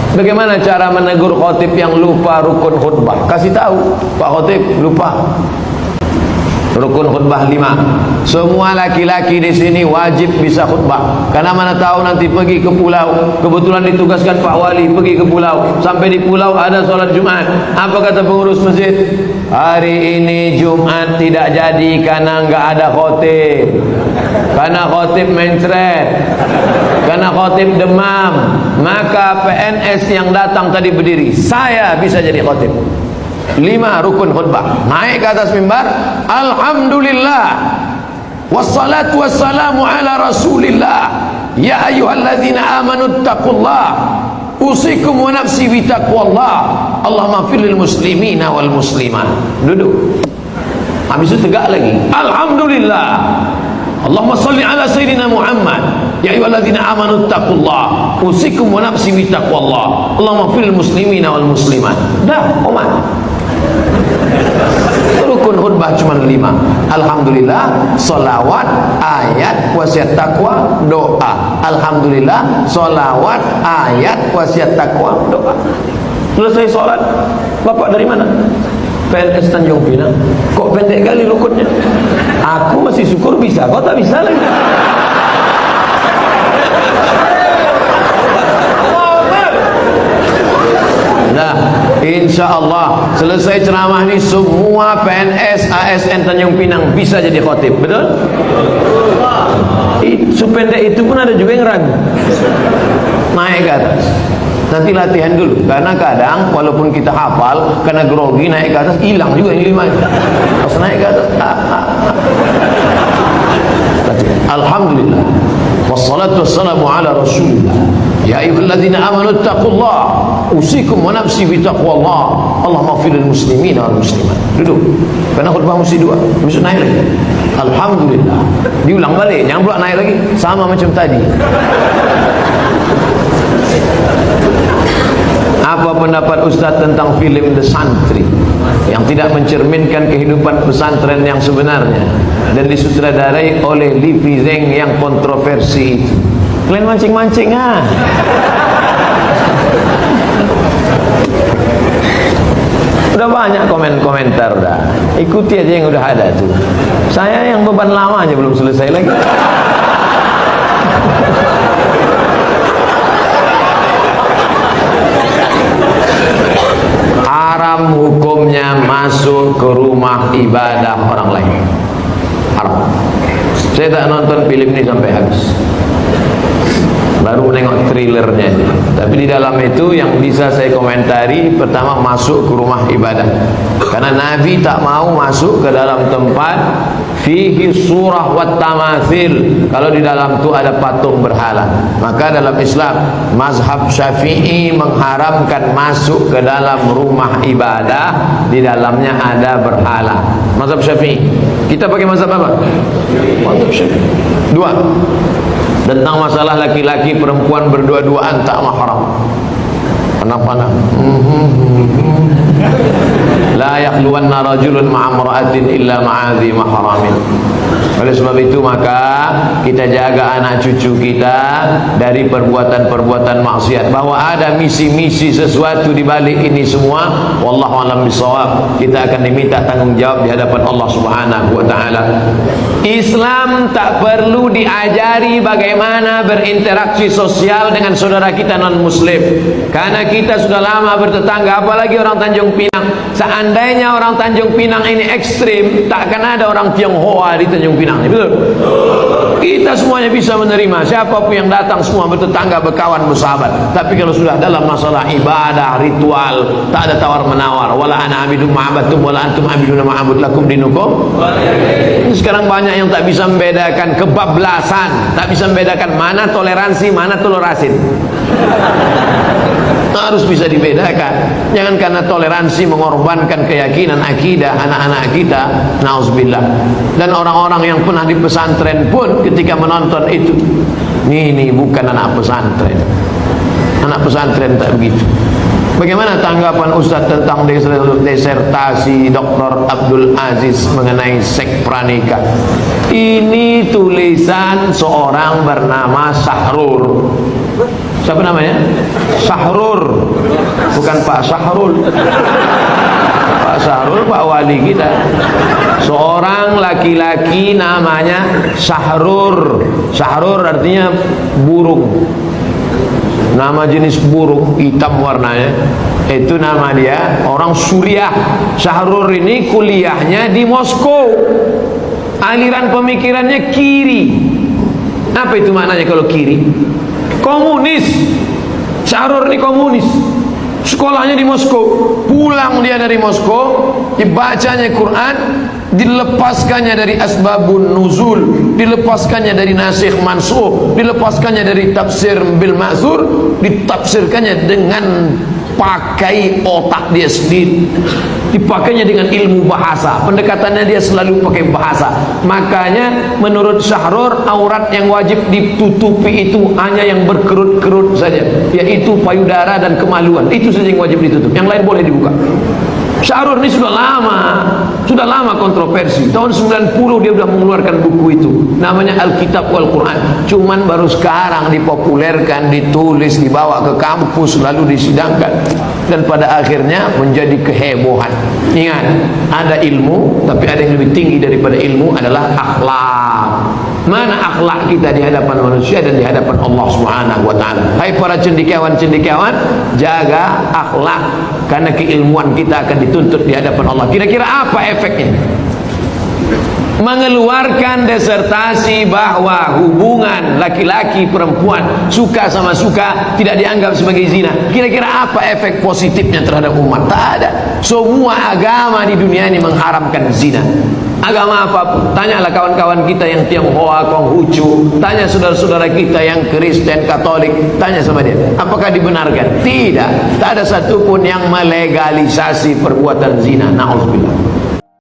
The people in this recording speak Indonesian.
Bagaimana cara menegur khotib yang lupa rukun khutbah? Kasih tahu, Pak Khotib lupa rukun khutbah 5. Semua laki-laki di sini wajib bisa khutbah. Karena mana tahu nanti pergi ke pulau, kebetulan ditugaskan Pak Wali pergi ke pulau. Sampai di pulau ada sholat Jumat. Apa kata pengurus masjid? Hari ini Jumat tidak jadi karena nggak ada khotib. Karena khotib mencret. Karena khotib demam. Maka PNS yang datang tadi berdiri, saya bisa jadi khotib. 5 rukun khutbah. Naik ke atas mimbar, alhamdulillah wassalatu wassalamu ala rasulillah, ya ayyuhalladzina amanu taqullah, usikum wa nafsi bitaqwallah, Allahumma fir lil muslimina wal muslimat. Duduk. Habis itu tegak lagi, alhamdulillah, Allahumma salli ala sayyidina Muhammad, ya ayyuhalladzina amanu taqullah, usikum wa nafsi bitaqwallah, Allahumma fir lil muslimina wal muslimat. Dah, Omar. Rukun khutbah cuma 5. Alhamdulillah, salawat, ayat, wasiat takwa, doa. Alhamdulillah, salawat, ayat, wasiat takwa, doa. Selesai sholat, Bapak dari mana? PNS Tanjung Pinang. Kok pendek kali rukunnya? Aku masih syukur bisa, kau tak bisa lagi. Nah, insya Allah selesai ceramah ini semua PNS ASN Tanjung Pinang bisa jadi khotib, betul? Sependek itu pun ada juga yang ragu. Naik ke atas. Nanti latihan dulu, karena kadang walaupun kita hafal, karena grogi naik ke atas hilang juga yang 5. Pas naik ke atas, alhamdulillah, wassalatu wassalamu ala rasulillah, ya ayyuhalladzina amanu taqullah, usikum wa nafsi bitaqwallah, Allahumma fir lil muslimina wal muslimat. Duduk. Karena khutbah mesti 2. Besok naik lagi. Alhamdulillah. Diulang balik, jangan pula naik lagi sama macam tadi. Apa pendapat Ustaz tentang film The Santri yang tidak mencerminkan kehidupan pesantren yang sebenarnya dan disutradarai oleh Livi Zeng yang kontroversi itu? Kalian mancing-mancing Udah banyak komentar dah. Ikuti aja yang udah ada tuh. Saya yang beban lama aja belum selesai lagi. Haram hukumnya masuk ke rumah ibadah orang lain. Haram. Saya tak nonton film ini sampai habis. Baru nengok trailernya aja. Tapi di dalam itu yang bisa saya komentari, pertama masuk ke rumah ibadah. Karena Nabi tak mau masuk ke dalam tempat fihi surah wat tamathil, kalau di dalam itu ada patung berhala. Maka dalam Islam mazhab Syafi'i mengharamkan masuk ke dalam rumah ibadah di dalamnya ada berhala. Mazhab Syafi'i. Kita pakai mazhab apa? Mazhab Syafi'i. 2. Tentang masalah laki-laki perempuan berdua-duaan tak mahram. Panah-panah. La yakhluwanna rajulun ma'amra'atin illa ma'adhi mahramin. Oleh sebab itu maka kita jaga anak cucu kita dari perbuatan-perbuatan maksiat. Bahwa ada misi-misi sesuatu di balik ini semua, wallahu a'lam bishawab. Kita akan diminta tanggung jawab di hadapan Allah Subhanahu wa taala. Islam tak perlu diajari bagaimana berinteraksi sosial dengan saudara kita non muslim. Karena kita sudah lama bertetangga, apalagi orang Tanjung Pinang. Seandainya orang Tanjung Pinang ini ekstrim, tak akan ada orang Tionghoa di Tanjung Pinang, betul? Kita semuanya bisa menerima, siapapun yang datang semua bertetangga, berkawan, bersahabat. Tapi kalau sudah dalam masalah ibadah, ritual, tak ada tawar menawar. Wala ana abidum ma'abatum wala antum abiduna ma'abud lakum dinukum. Sekarang banyak yang tak bisa membedakan kebablasan, tak bisa membedakan mana toleransi, mana tolerasin. Harus bisa dibedakan. Jangan karena toleransi mengorbankan keyakinan akidah anak-anak kita, nauzubillah. Dan orang-orang yang pernah di pesantren pun ketika menonton itu, ini bukan anak pesantren. Anak pesantren tak begitu. Bagaimana tanggapan Ustaz tentang disertasi Dr. Abdul Aziz mengenai seks pranikah? Ini tulisan seorang bernama Sahrur. Siapa namanya? Sahrur, bukan Pak Sahrul. Pak Sahrul Pak wali kita. Seorang laki-laki namanya Sahrur. Sahrur artinya burung, nama jenis burung hitam warnanya. Itu nama dia, orang Suriah. Sahrur ini kuliahnya di Moskow. Aliran pemikirannya kiri. Apa itu maknanya kalau kiri? Komunis. Sahrur ini komunis. Sekolahnya di Moskow. Pulang dia dari Moskow, dibacanya Quran, dilepaskannya dari asbabun nuzul, dilepaskannya dari nasikh mansukh, dilepaskannya dari tafsir bil ma'zur, ditafsirkannya dengan pakai otak dia sendiri, dipakainya dengan ilmu bahasa, pendekatannya dia selalu pakai bahasa. Makanya menurut Sahrur, aurat yang wajib ditutupi itu hanya yang berkerut-kerut saja, yaitu payudara dan kemaluan. Itu saja yang wajib ditutup, yang lain boleh dibuka. Sahrur ini sudah lama kontroversi. Tahun 90 dia sudah mengeluarkan buku itu, namanya Alkitab wal Quran. Cuman baru sekarang dipopulerkan, ditulis, dibawa ke kampus, lalu disidangkan, dan pada akhirnya menjadi kehebohan. Ingat, ada ilmu, tapi ada yang lebih tinggi daripada ilmu, adalah akhlak. Mana akhlak kita di hadapan manusia dan di hadapan Allah Subhanahu wa taala. Hai para cendekiawan-cendekiawan, jaga akhlak, karena keilmuan kita akan dituntut di hadapan Allah. Kira-kira apa efeknya? Mengeluarkan disertasi bahwa hubungan laki-laki perempuan, suka sama suka, tidak dianggap sebagai zina. Kira-kira apa efek positifnya terhadap umat? Tak ada. Semua agama di dunia ini mengharamkan zina. Agama apapun. Tanyalah kawan-kawan kita yang Tionghoa, Konghucu, tanya saudara-saudara kita yang Kristen, Katolik, tanya sama dia, apakah dibenarkan? Tidak. Tak ada satupun yang melegalisasi perbuatan zina. Na'udzubillah.